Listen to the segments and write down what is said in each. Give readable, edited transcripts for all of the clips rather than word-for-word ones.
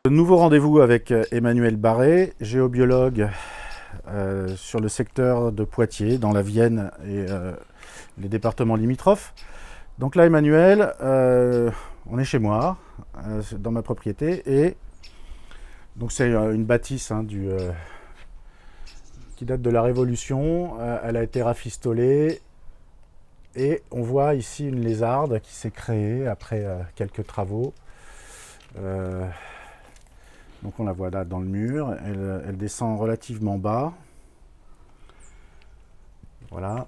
Nouveau rendez-vous avec Emmanuel Barré, géobiologue sur le secteur de Poitiers, dans la Vienne et les départements limitrophes. Donc là, Emmanuel, on est chez moi, dans ma propriété, et donc c'est une bâtisse qui date de la Révolution. Elle a été rafistolée et on voit ici une lézarde qui s'est créée après quelques travaux. Donc on la voit là dans le mur, elle descend relativement bas. Voilà.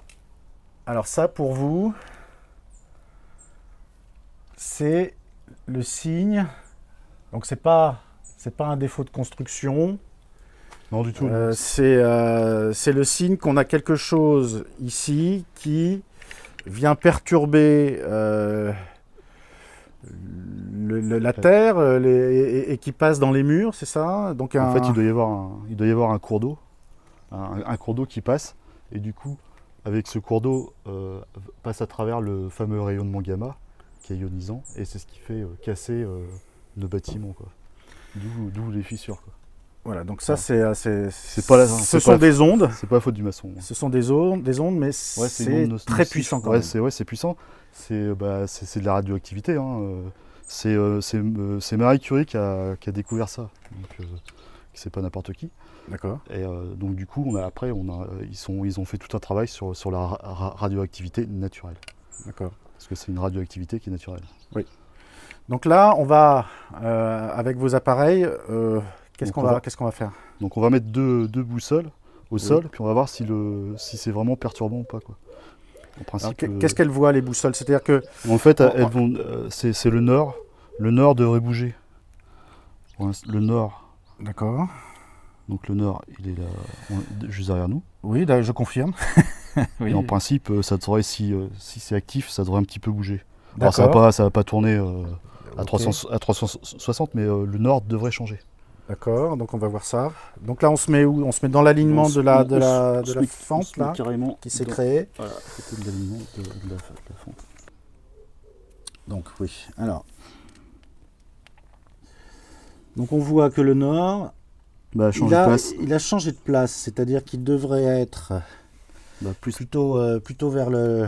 Alors ça pour vous, c'est le signe. Donc c'est pas un défaut de construction. Non du tout. C'est le signe qu'on a quelque chose ici qui vient perturber la terre et qui passe dans les murs, c'est ça? Donc En fait, il doit y avoir un cours d'eau, un cours d'eau qui passe, et du coup, avec ce cours d'eau, passe à travers le fameux rayonnement gamma, qui est ionisant, et c'est ce qui fait casser nos bâtiments, quoi. D'où les fissures, quoi. Voilà, donc ça, ce sont des ondes. C'est pas la faute du maçon. Ce sont des ondes, mais c'est très puissant quand même. C'est puissant. C'est de la radioactivité. Hein. C'est Marie Curie qui a découvert ça. Donc, c'est pas n'importe qui. D'accord. Et donc du coup, ils ont fait tout un travail sur la radioactivité naturelle. D'accord. Parce que c'est une radioactivité qui est naturelle. Oui. Donc là, on va, avec vos appareils, qu'est-ce qu'on va faire? Donc on va mettre deux boussoles au sol, puis on va voir si c'est vraiment perturbant ou pas, quoi. En principe, qu'est-ce qu'elles voient, les boussoles? C'est-à-dire que... En fait, c'est le nord. Le nord devrait bouger. Le nord. D'accord. Donc le nord, il est là, juste derrière nous. Oui, je confirme. Oui. Et en principe, ça devrait, si c'est actif, ça devrait un petit peu bouger. Alors ça va pas tourner à 360, mais le nord devrait changer. D'accord, donc on va voir ça. Donc là, on se met où? On se met dans l'alignement de la fente là, qui s'est créée. Voilà, c'était de l'alignement de la fente. Donc oui, alors. Donc on voit que le nord, il a changé de place, c'est-à-dire qu'il devrait être plutôt vers le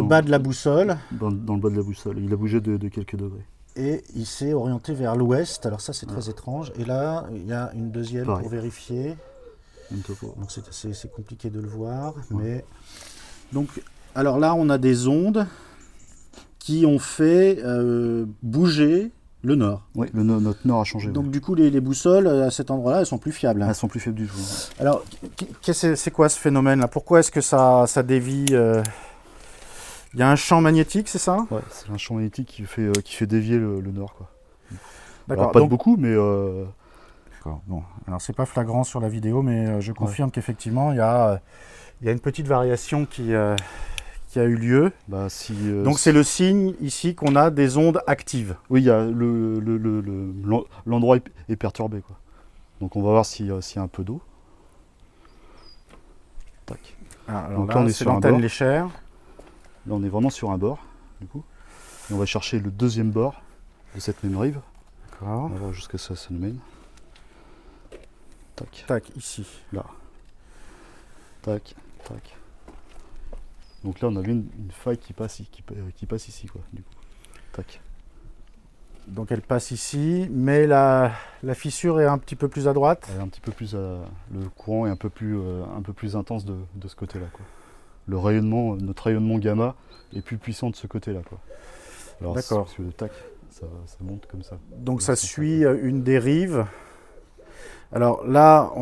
bas de la boussole. Dans le bas de la boussole, il a bougé de quelques degrés. Et il s'est orienté vers l'ouest, alors ça c'est très étrange. Et là, il y a une deuxième pour vérifier. Donc c'est compliqué de le voir. Ouais. Mais... Donc, alors là, on a des ondes qui ont fait bouger le nord. Oui, notre nord a changé. Donc du coup, les boussoles à cet endroit-là, elles sont plus fiables. Elles sont plus fiables du tout. Alors, c'est quoi ce phénomène-là? Pourquoi est-ce que ça dévie Il y a un champ magnétique, c'est ça? Ouais, c'est un champ magnétique qui fait dévier le nord, quoi. D'accord. Pas beaucoup, mais... D'accord. Bon, alors c'est pas flagrant sur la vidéo, mais je confirme qu'effectivement, il y a une petite variation qui a eu lieu. Donc c'est le signe ici qu'on a des ondes actives. Oui, il y a l'endroit est perturbé, quoi. Donc on va voir s'il y a un peu d'eau. Tac. Alors donc là, c'est l'antenne léchère. Là, on est vraiment sur un bord, du coup. Et on va chercher le deuxième bord de cette même rive. D'accord. On va voir jusqu'à ça nous mène. Tac. Tac, ici. Là. Tac, tac. Donc là, on a vu une faille qui passe ici, quoi, du coup. Tac. Donc elle passe ici, mais la fissure est un petit peu plus à droite. Elle est un petit peu plus... le courant est un peu plus intense de ce côté-là, quoi. Notre rayonnement gamma est plus puissant de ce côté-là, quoi. Alors, d'accord. Parce que le tac, ça monte comme ça. Donc ça suit une dérive. Alors là,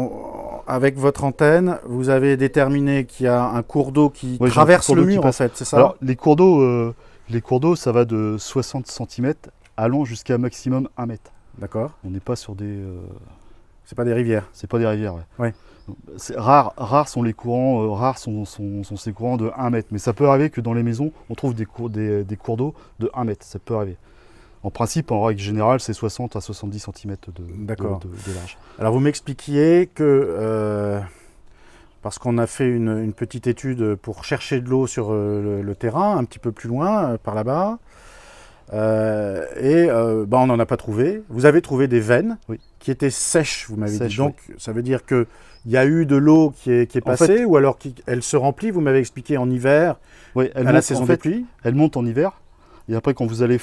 avec votre antenne, vous avez déterminé qu'il y a un cours d'eau qui traverse le mur, en fait, c'est ça? Alors les cours d'eau, ça va de 60 cm allant jusqu'à maximum 1 mètre. D'accord. On n'est pas sur des... C'est pas des rivières. C'est pas des rivières, ouais. Ouais. Rares sont les courants, rares sont ces courants de 1 mètre. Mais ça peut arriver que dans les maisons, on trouve des cours d'eau de 1 mètre. Ça peut arriver. En principe, en règle générale, c'est 60 à 70 cm de large. Alors vous m'expliquiez que, parce qu'on a fait une petite étude pour chercher de l'eau sur le terrain, un petit peu plus loin, par là-bas, On n'en a pas trouvé. Vous avez trouvé des veines Oui. qui étaient sèches, vous m'avez dit. Sèches, Donc, ça veut dire qu'il y a eu de l'eau qui est En passée, fait- ou alors elle se remplit, vous m'avez expliqué, en hiver, Ouais, à la saison des pluies. elle monte en hiver. Et après, quand vous allez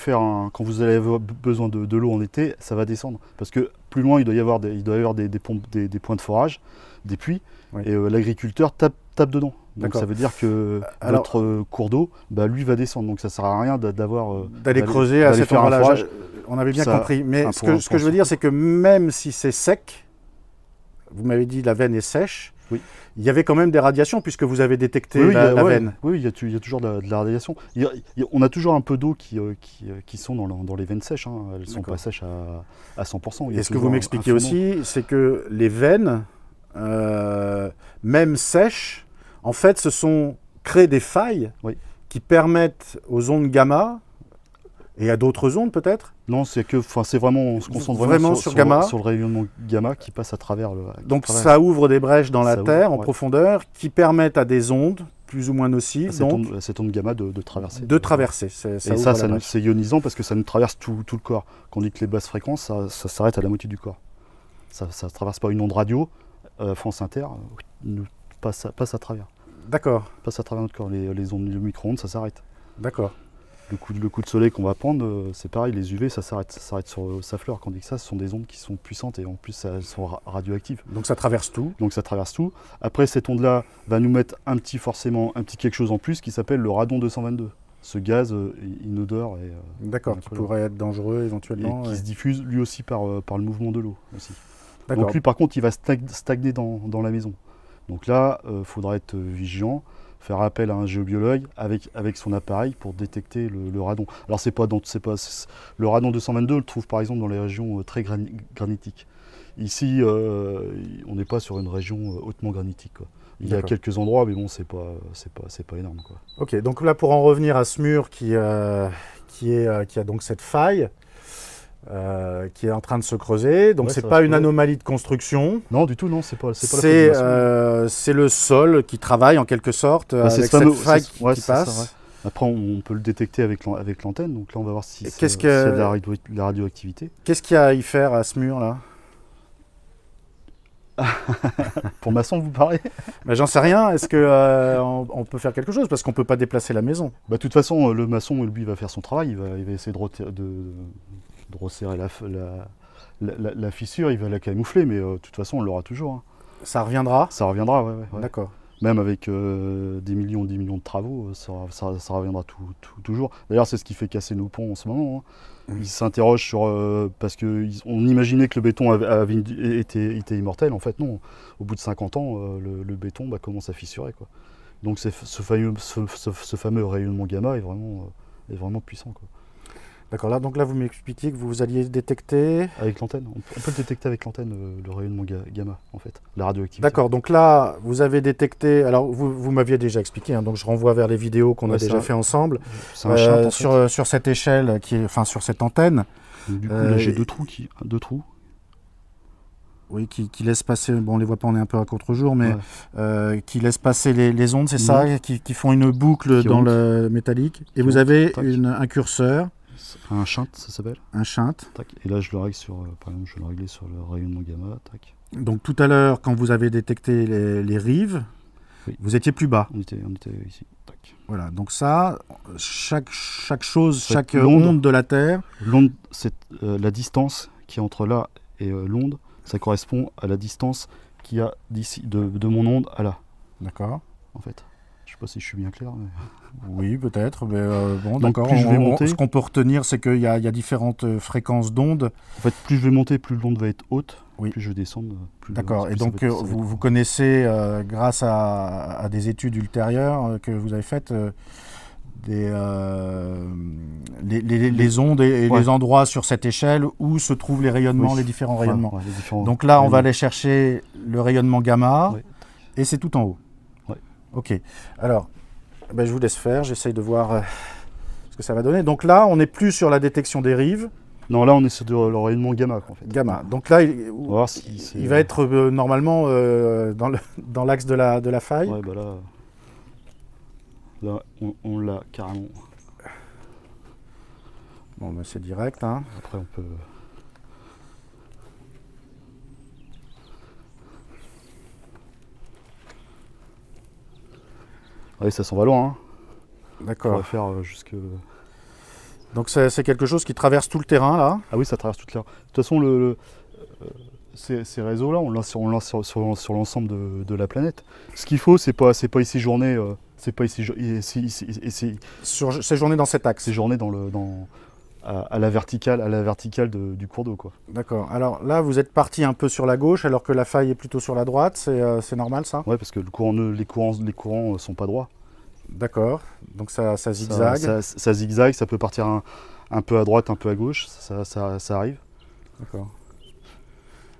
avoir besoin de l'eau en été, ça va descendre. Parce que plus loin, il doit y avoir des pompes, des points de forage, des puits. Oui. Et l'agriculteur tape dedans. Donc D'accord. ça veut dire que Alors- notre cours d'eau, lui va descendre. Donc ça sert à rien D'aller creuser à d'aller cet faire un endroit-là. forage. On avait bien Ça, compris. Mais un ce point- que je veux dire, c'est que même si c'est sec, vous m'avez dit la veine est sèche, Oui. il y avait quand même des radiations puisque vous avez détecté Oui, la ouais, veine. oui, il y a toujours de la radiation. On a toujours un peu d'eau qui sont dans les veines sèches. Hein. Elles ne sont D'accord. pas sèches à 100%. Il y a Et ce que vous toujours m'expliquez un fondement. aussi, c'est que les veines, même sèches, en fait, créent des failles Oui. qui permettent aux ondes gamma, et à d'autres ondes peut-être, Non, c'est vraiment, on se concentre Vraiment vraiment sur gamma. sur le rayonnement gamma qui passe à travers le. donc qui ça ouvre des brèches dans la Ça Terre ouvre, en ouais. profondeur qui permettent à des ondes plus ou moins nocives cette onde gamma de traverser. de traverser. Ça Et ouvre ça, la brèche. c'est ionisant parce que ça nous traverse tout le corps. Quand on dit que les basses fréquences, ça s'arrête à la moitié du corps. Ça ne traverse pas une onde radio. France Inter nous passe à travers. D'accord, Passe à travers notre corps. Les ondes, le micro-ondes, ça s'arrête. d'accord. Le coup de soleil qu'on va prendre, c'est pareil, les UV, ça s'arrête sur sa fleur. Quand on dit que ça, ce sont des ondes qui sont puissantes et en plus, elles sont radioactives. Donc ça traverse tout. Donc ça traverse tout. Après, cette onde-là va nous mettre forcément un petit quelque chose en plus qui s'appelle le radon 222. Ce gaz inodore D'accord, qui pourrait être dangereux et éventuellement. qui ouais. se diffuse lui aussi par le mouvement de l'eau aussi. D'accord. Donc lui, par contre, il va stagner dans la maison. Donc là, il faudra être vigilant, faire appel à un géobiologue avec son appareil pour détecter le radon. Alors le radon 222, on le trouve par exemple dans les régions très granitiques. Ici, on n'est pas sur une région hautement granitique, quoi. Il y a D'accord. quelques endroits, mais bon, c'est pas énorme, quoi. Ok, donc là pour en revenir à ce mur qui a donc cette faille qui est en train de se creuser, donc Ouais, c'est ça va pas se une creuser. anomalie de construction, Non, du tout, non, c'est pas la faute de c'est maçon. c'est le sol qui travaille en quelque sorte Bah, c'est avec ce fameux- cette faille c'est- ouais, qui c'est ça, passe. ouais. Après, on peut le détecter avec l'antenne, donc là, on va voir si Et s'il qu'est-ce y a que- de la radioactivité. Qu'est-ce qu'il y a à y faire à ce mur là? Pour maçon, vous parlez? Ben, j'en sais rien, est-ce que on peut faire quelque chose parce qu'on peut pas déplacer la maison? Bah, de toute façon, le maçon, lui, va faire son travail. Il va essayer de resserrer la fissure, il va la camoufler, mais de toute façon, on l'aura toujours. Hein. Ça reviendra? Ça reviendra, ouais. D'accord. Même avec des millions de travaux, ça reviendra toujours. D'ailleurs, c'est ce qui fait casser nos ponts en ce moment. Hein. Ils s'interrogent sur... parce qu'on imaginait que le béton était immortel. En fait, non. Au bout de 50 ans, le béton commence à fissurer, quoi. Donc ce fameux rayonnement gamma est vraiment puissant, quoi. D'accord, là, donc là vous m'expliquiez que vous alliez détecter... Avec l'antenne, on peut le détecter avec l'antenne, le rayonnement gamma, en fait, la radioactivité. D'accord, donc là, vous avez détecté... Alors, vous m'aviez déjà expliqué, hein, donc je renvoie vers les vidéos qu'on a Ouais, déjà ça- fait ensemble. C'est un chant, en fait. Sur cette échelle, enfin sur cette antenne, Donc, du coup, là, j'ai et- deux trous. oui, qui laisse passer... Bon, on les voit pas, on est un peu à contre-jour, mais Ouais. qui laisse passer les ondes, c'est ça, qui font une boucle Qui dans montent. le métallique. Et Qui vous montent, avez tac. un curseur, Un shunt, ça s'appelle. un shunt. Tac. Et là, je le règle par exemple, je vais le régler sur le rayonnement gamma. Tac. Donc tout à l'heure, quand vous avez détecté les rives, Oui. vous étiez plus bas. On était ici. Tac. Voilà, donc ça, chaque chose, Cette chaque onde- onde de la Terre, L'onde, c'est la distance qui est entre là et l'onde, ça correspond à la distance qu'il y a d'ici, de mon onde à là, d'accord. en fait. Je sais pas si je suis bien clair. Mais... Oui, peut-être, mais bon, Donc, d'accord. plus je vais monter- Ce qu'on peut retenir, c'est qu'il y a différentes fréquences d'ondes. En fait, plus je vais monter, plus l'onde va être haute. Oui. Plus je vais descendre, plus... D'accord, plus et ça donc va être- ça va être- vous connaissez, grâce à des études ultérieures que vous avez faites, les ondes et Ouais. les endroits sur cette échelle où se trouvent les rayonnements, Oui. les différents Enfin, rayonnements. ouais, les différents Donc là, on va rayonnements. aller chercher le rayonnement gamma, Ouais. et c'est tout en haut. Ouais. Ok. Alors, ben, je vous laisse faire, j'essaye de voir ce que ça va donner. Donc là, on n'est plus sur la détection des rives, Non, là, on est sur le rayonnement gamma, quoi, en fait. gamma. Donc là, On va voir si c'est... il va être normalement dans l'axe de la faille. Ouais, bah là on l'a carrément. Bon, mais c'est direct, hein. Après, on peut... Oui, ça s'en va loin. Hein. On D'accord. va faire jusque... Donc c'est quelque chose qui traverse tout le terrain, là. Ah oui, ça traverse toute l'air. De toute façon, ces réseaux-là, on lance sur l'ensemble de la planète. Ce qu'il faut, c'est pas ici journée, c'est pas ici Sur séjourner dans cet axe. séjourner à la verticale du cours d'eau, quoi. D'accord. Alors là, vous êtes parti un peu sur la gauche, alors que la faille est plutôt sur la droite. C'est normal, ça? Ouais, parce que les courants sont pas droits. D'accord. Donc ça zigzague. Ça zigzague, ça peut partir un peu à droite, un peu à gauche, ça arrive. D'accord.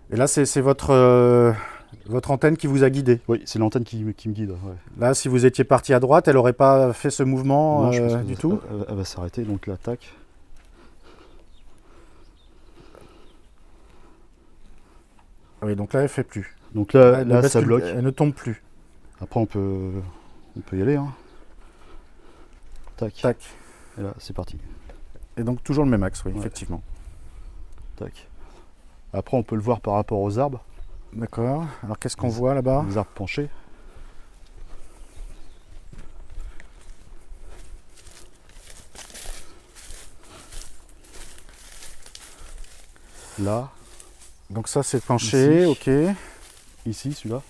Et là, c'est votre antenne qui vous a guidé. Oui, c'est l'antenne qui me guide. Ouais. Là, si vous étiez parti à droite, elle n'aurait pas fait ce mouvement Non, je pense du tout. Elle va s'arrêter, donc là, tac. Oui, donc là, elle ne fait plus. Donc là, Elle ne ça bascule- bloque. Elle ne tombe plus. Après, on peut y aller. Hein. Tac. Tac. Et là, c'est parti. Et donc toujours le même axe, oui, Ouais. effectivement. Tac. Après, on peut le voir par rapport aux arbres. D'accord. Alors qu'est-ce qu'on voit là-bas? Les arbres penchés. Là, Donc ça, c'est penché, Ici. ok. ici, celui-là.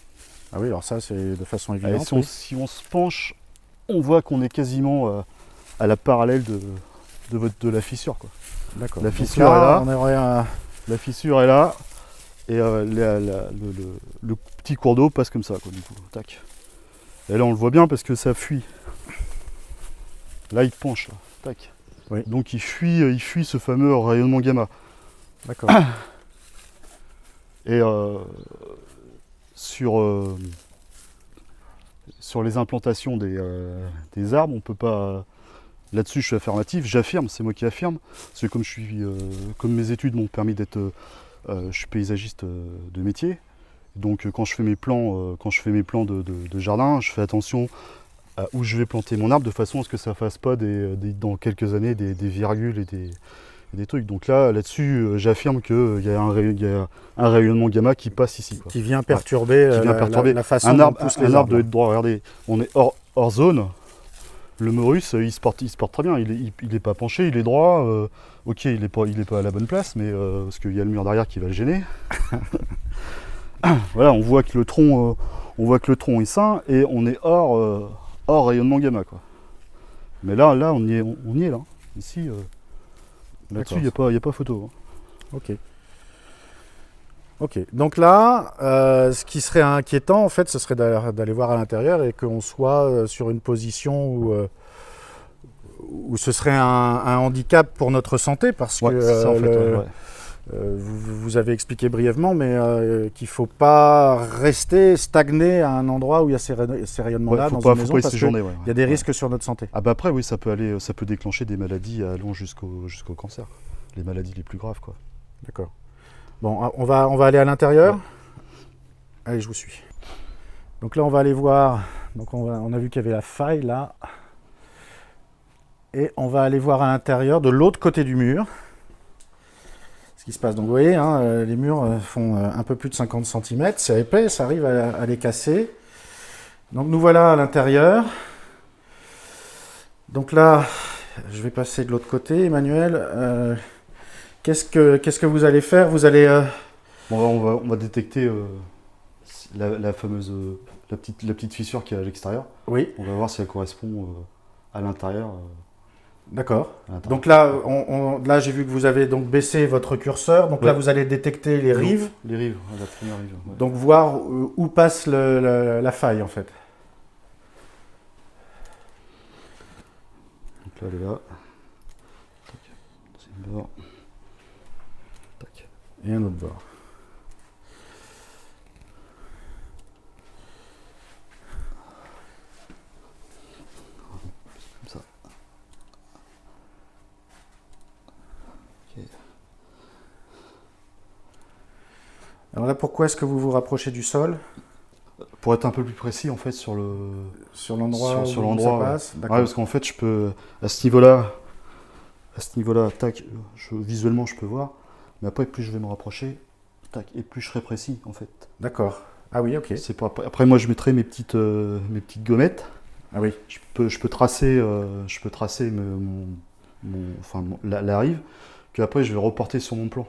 Ah oui, alors ça, c'est de façon Et évidente. si, on, Oui. si on se penche, on voit qu'on est quasiment à la parallèle de la fissure, quoi. D'accord. La Donc fissure est là. on aurait La fissure est là. Et le petit cours d'eau passe comme ça, quoi, du coup. Tac. Et là, on le voit bien parce que ça fuit. Là, il penche, là. Tac. Oui. Donc, il fuit ce fameux rayonnement gamma. D'accord. Et sur les implantations des arbres, on peut pas. Là-dessus, je suis affirmatif, j'affirme, c'est moi qui affirme. Parce que comme mes études m'ont permis d'être. Je suis paysagiste de métier. Donc quand je fais mes plans, de jardin, je fais attention à où je vais planter mon arbre de façon à ce que ça ne fasse pas dans quelques années des virgules et des trucs. Donc là-dessus, j'affirme qu'il y a un rayonnement gamma qui passe ici, quoi. Qui vient perturber, Qui vient perturber. la façon Un dont arbre, poussent un les arbre arbres. doit être droit. Regardez, on est hors zone. Le Maurus, il se porte très bien. Il est pas penché, il est droit. Ok, il est pas à la bonne place, mais parce qu'il y a le mur derrière qui va le gêner. Voilà, on voit que le tronc est sain et on est hors rayonnement gamma, quoi. Mais là, on y est là. Ici, là-dessus, il n'y a pas photo. Hein. Ok. Ok. Donc là, ce qui serait inquiétant, en fait, ce serait d'aller voir à l'intérieur et qu'on soit sur une position où ce serait un handicap pour notre santé, parce Ouais, que c'est ça, en fait, ouais. vous avez expliqué brièvement, mais qu'il ne faut pas rester stagné à un endroit où il y a ces rayonnements-là dans une maison, faut pas y parce séjourner. qu'il y a des risques sur notre santé. Ah bah après, oui, ça peut déclencher des maladies allant jusqu'au cancer. Les maladies les plus graves, quoi. D'accord. Bon, on va aller à l'intérieur. Ouais. Allez, je vous suis. Donc là, on va aller voir. Donc on a vu qu'il y avait la faille là. Et on va aller voir à l'intérieur, de l'autre côté du mur, ce qui se passe. Donc vous voyez, hein, les murs font un peu plus de 50 cm. C'est épais, ça arrive à les casser. Donc nous voilà à l'intérieur. Donc là, je vais passer de l'autre côté. Emmanuel, qu'est-ce que vous allez faire? Vous allez... Bon, on va détecter la fameuse la petite fissure qui est à l'extérieur. Oui, On va voir si elle correspond à l'intérieur. d'accord. À l'intérieur. Donc là, là j'ai vu que vous avez donc baissé votre curseur. Donc là, Ouais. vous allez détecter les rives. Les rives, la première rive. Ouais. Donc voir où passe la faille en fait. Donc là, elle est là. Tac. C'est une bord. Tac. Et un autre bord. Comme ça. Ok. Alors là, pourquoi est-ce que vous vous rapprochez du sol? Pour être un peu plus précis, en fait, sur Sur l'endroit sur où l'endroit, ça passe? ouais, D'accord. parce qu'en fait, je peux, à ce niveau-là, à ce niveau-là, tac, visuellement je peux voir, mais après plus je vais me rapprocher, tac, et plus je serai précis en fait. D'accord. Ah oui, ok. C'est pas, après moi je mettrai mes petites gommettes. Ah oui. Je peux tracer, la rive, qu'après je vais reporter sur mon plan.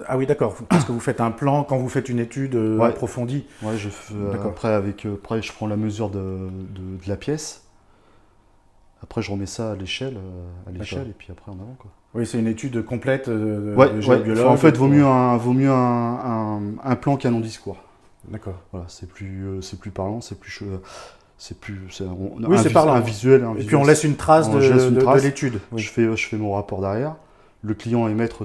Ah oui, d'accord. Parce que vous faites un plan quand vous faites une étude approfondie. Ouais, après je prends la mesure de la pièce. Après je remets ça à l'échelle, et puis après en avant quoi. Oui, c'est une étude complète de géobiologue. En fait, vaut mieux un plan qu'un non-discours. D'accord. Voilà, c'est plus parlant, c'est parlant. Un visuel. Et puis on laisse une trace de l'étude. Oui. Je fais mon rapport derrière. Le client est maître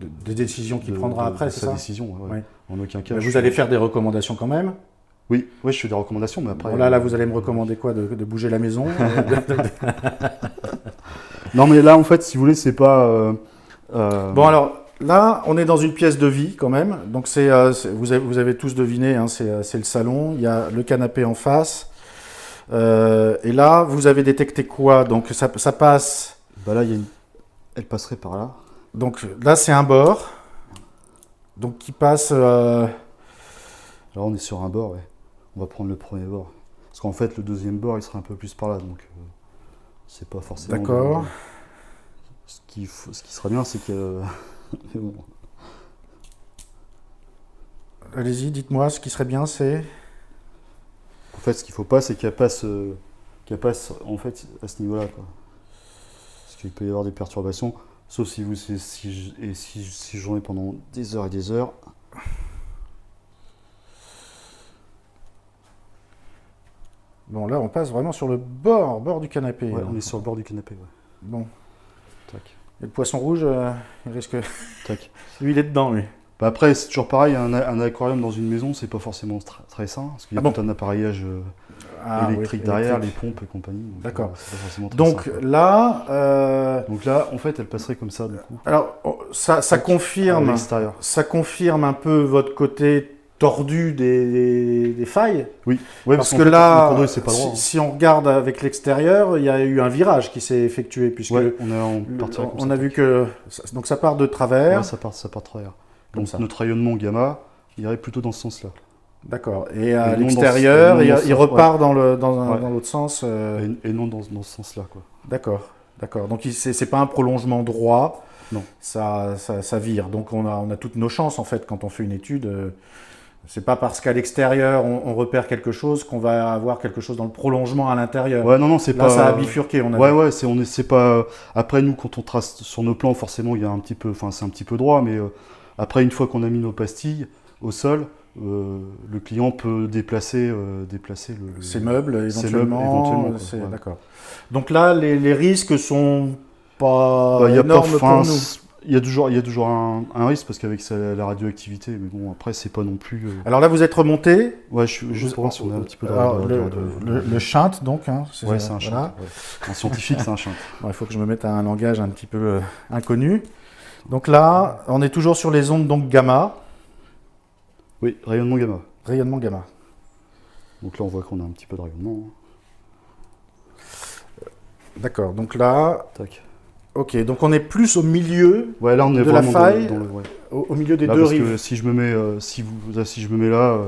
des décisions qu'il prendra après, c'est ça? Sa décision, ouais. En aucun cas. Vous allez faire des recommandations quand même? Oui, je fais des recommandations, mais après. Bon, là, vous allez me recommander quoi? De bouger la maison? Non, mais là, en fait, si vous voulez, c'est pas. Bon, alors. Là, on est dans une pièce de vie quand même. Donc, vous avez tous deviné, hein, c'est le salon. Il y a le canapé en face. Et là, vous avez détecté quoi? Donc, ça passe. Bah là, elle passerait par là. Donc là, c'est un bord. Donc, qui passe. Là, on est sur un bord, ouais. On va prendre le premier bord. Parce qu'en fait, le deuxième bord, il sera un peu plus par là. Donc, c'est pas forcément. D'accord. Ce qui sera bien, c'est que. Bon. Allez-y, dites-moi, ce qui serait bien, c'est... En fait, ce qu'il ne faut pas, c'est qu'elle passe en fait, à ce niveau-là. Parce qu'il peut y avoir des perturbations, sauf si j'en ai pendant des heures et des heures. Bon, là, on passe vraiment sur le bord du canapé. Ouais, on est sur le bord du canapé, ouais. Bon. Tac. Et le poisson rouge, il risque... Tac. Lui, il est dedans, lui. Bah après, c'est toujours pareil, un aquarium dans une maison, c'est pas forcément très sain, parce qu'il y a tout un appareillage électrique derrière, les pompes et compagnie. D'accord. Donc là, en fait, elle passerait comme ça, du coup. Alors, ça confirme un peu votre côté tordu des failles. Oui, parce que là, le cours d'eau, c'est pas droit, si on regarde avec l'extérieur, il y a eu un virage qui s'est effectué, puisque on a vu que donc ça part de travers. Ouais, ça part de travers. Donc notre rayonnement gamma irait plutôt dans ce sens-là. D'accord. Et à l'extérieur, il repart dans l'autre sens. Et non dans ce sens-là, quoi. D'accord. Donc c'est pas un prolongement droit. Non. Ça vire. Donc on a toutes nos chances en fait quand on fait une étude. C'est pas parce qu'à l'extérieur on repère quelque chose qu'on va avoir quelque chose dans le prolongement à l'intérieur. Ouais, non, c'est pas. Là, ça a bifurqué. C'est pas. Après, nous, quand on trace sur nos plans, forcément, il y a c'est un petit peu droit, mais après, une fois qu'on a mis nos pastilles au sol, le client peut déplacer ses meubles éventuellement. D'accord. Donc là, les risques sont pas énormes pour nous. Il y a toujours un risque parce qu'avec la radioactivité, mais bon, après, c'est pas non plus. Alors là, vous êtes remonté. Ouais, juste pour voir si on a un petit peu de le shunt, donc. Hein, c'est un shunt. Voilà. Ouais. En scientifique, c'est un shunt. Il faut que je me mette à un langage un petit peu inconnu. Donc là, on est toujours sur les ondes donc gamma. Oui, rayonnement gamma. Rayonnement gamma. Donc là, on voit qu'on a un petit peu de rayonnement. D'accord, donc là... Tac. Ok, donc on est plus au milieu là, on est de la faille, au milieu des deux rives. Parce que si je me mets là,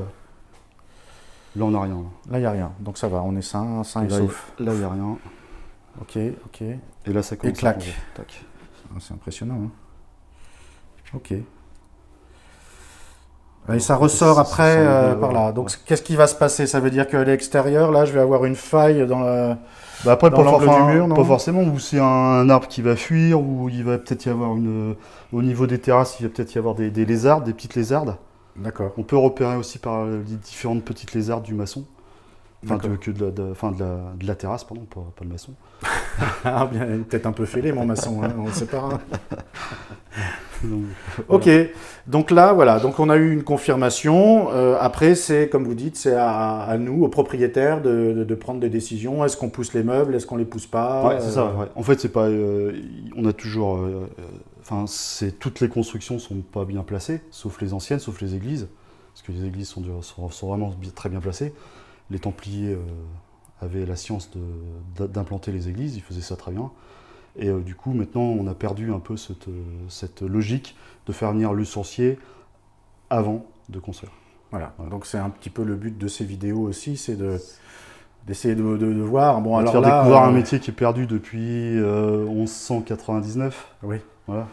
on n'a rien. Là, il n'y a rien, donc ça va, on est sain et sauf. Là, il n'y a rien. Ok. Et là, ça commence. Et clac. Tac. C'est impressionnant. Hein. Ok. Et ça ressort après par là. Donc, qu'est-ce qui va se passer? Ça veut dire qu'à l'extérieur, là, je vais avoir une faille dans la... après, dans l'angle du mur, non? Pas forcément, où c'est un arbre qui va fuir, où il va peut-être y avoir au niveau des terrasses, il va peut-être y avoir des lézardes, des petites lézardes. D'accord. On peut repérer aussi par les différentes petites lézardes du maçon. Enfin, de la terrasse, pardon, pas le maçon. Ah bien, il est peut-être un peu fêlé, mon maçon, hein, on ne sait pas. Ok, donc là, voilà, donc on a eu une confirmation. Après, c'est, comme vous dites, c'est à nous, aux propriétaires, de prendre des décisions. Est-ce qu'on pousse les meubles? Est-ce qu'on les pousse pas? Ouais, c'est ça. Ouais. En fait, c'est pas. On a toujours. Toutes les constructions sont pas bien placées, sauf les anciennes, sauf les églises, parce que les églises sont vraiment très bien placées. Les Templiers avait la science d'implanter les églises, il faisait ça très bien. Et du coup, maintenant, on a perdu un peu cette logique de faire venir le sourcier avant de construire. Voilà. Donc c'est un petit peu le but de ces vidéos aussi, c'est d'essayer de voir. Bon, alors faire là, découvrir un métier qui est perdu depuis 1199. Oui. Voilà.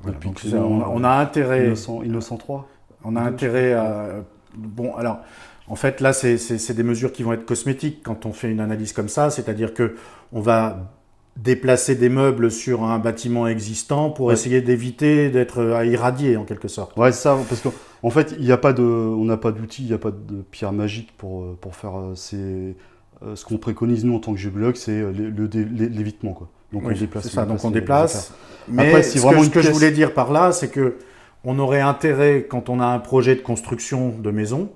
Voilà, Depuis donc Clément, on a intérêt. Innocent III. On a intérêt à. Bon, alors, en fait, là, c'est des mesures qui vont être cosmétiques quand on fait une analyse comme ça, c'est-à-dire que on va déplacer des meubles sur un bâtiment existant pour essayer d'éviter d'être irradié en quelque sorte. Ouais, c'est ça, parce qu'en fait, on n'a pas d'outils, il n'y a pas de pierre magique pour faire ce qu'on préconise nous en tant que géologue, c'est l'évitement, quoi. Donc Oui, on déplace. c'est ça, donc on les déplace. affaires. Mais Après, si vraiment ce que je pièce- voulais dire par là, c'est que on aurait intérêt, quand on a un projet de construction de maison,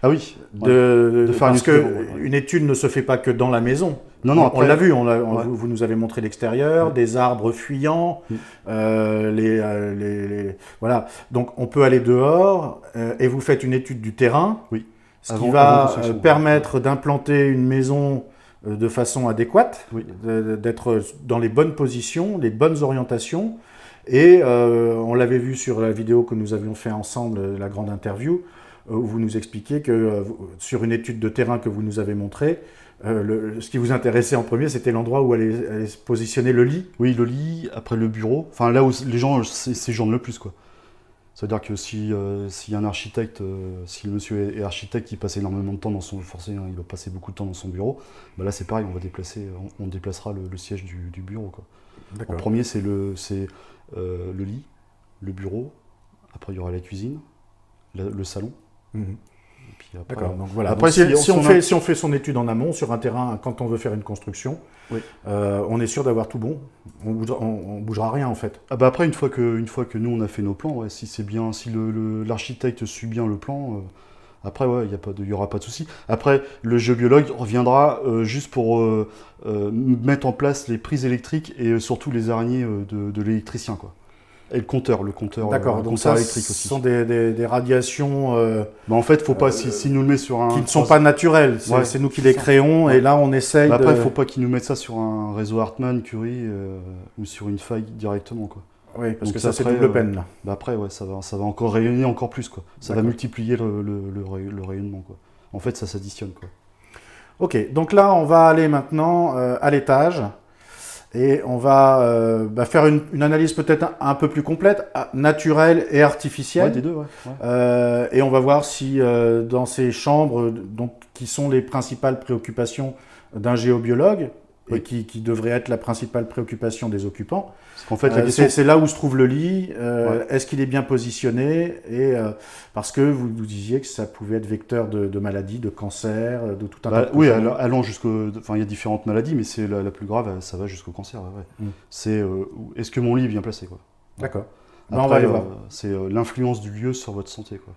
Ah oui. de faire parce une étude, qu'une étude ne se fait pas que dans la maison. Non, On après, l'a vu, Ouais. vous nous avez montré l'extérieur, des arbres fuyants, Mm. voilà. Donc on peut aller dehors et vous faites une étude du terrain, Oui. ce Avant- qui va avant construction. permettre d'implanter une maison de façon adéquate, Oui. d'être dans les bonnes positions, les bonnes orientations. Et on l'avait vu sur la vidéo que nous avions fait ensemble, la grande interview, où vous nous expliquiez que sur une étude de terrain que vous nous avez montrée, ce qui vous intéressait en premier, c'était l'endroit où allait se positionner le lit. Oui, le lit, après le bureau, enfin là où les gens séjournent le plus, quoi. C'est-à-dire que si un architecte, si le monsieur est architecte, il passe énormément de temps dans son, forcément, il va passer beaucoup de temps dans son bureau. Bah là, c'est pareil, on déplacera le siège du bureau, quoi. En premier, c'est le lit, le bureau. Après, il y aura la cuisine, le salon. Mhm. Et puis après, D'accord. Donc voilà. Après, Donc, si on on fait son étude en amont sur un terrain, quand on veut faire une construction, Oui. on est sûr d'avoir tout bon. On bougera rien en fait. Ah bah après, une fois que nous on a fait nos plans, ouais, si c'est bien, si l'architecte suit bien le plan, après ouais, il y aura pas de souci. Après, le géobiologue reviendra juste pour mettre en place les prises électriques et surtout les araignées de l'électricien, quoi. Et le compteur D'accord. Donc ça, électrique ce aussi. sont des radiations Bah en fait, faut pas si nous le met sur un qui ne sont pas naturelles. Ouais, C'est nous qui c'est les ça. créons Ouais. et là on essaye Bah après, de. faut pas qu'ils nous mettent ça sur un réseau Hartmann, Curie ou sur une faille directement, quoi. Oui, parce Donc que ça c'est après, double peine là. Bah après, ouais, ça va encore rayonner encore plus, quoi. Ça va D'accord. multiplier le rayonnement, quoi. En fait, ça s'additionne, quoi. Ok, donc là on va aller maintenant à l'étage et on va faire une analyse peut-être un peu plus complète, naturelle et Ouais, artificielle. des deux, ouais. Et on va voir si dans ces chambres, donc, qui sont les principales préoccupations d'un géobiologue, et Oui. qui devrait être la principale préoccupation des occupants, Parce qu'en fait, la question, c'est là où se trouve le lit, Ouais. est-ce qu'il est bien positionné, et parce que vous disiez que ça pouvait être vecteur de maladies, de cancer, de tout un tas de oui, choses. allant enfin, il y a différentes maladies, mais c'est la plus grave, ça va jusqu'au cancer, ouais. Mm. C'est est-ce que mon lit est bien placé, quoi. D'accord. Après, On va aller voir. c'est l'influence du lieu sur votre santé, quoi.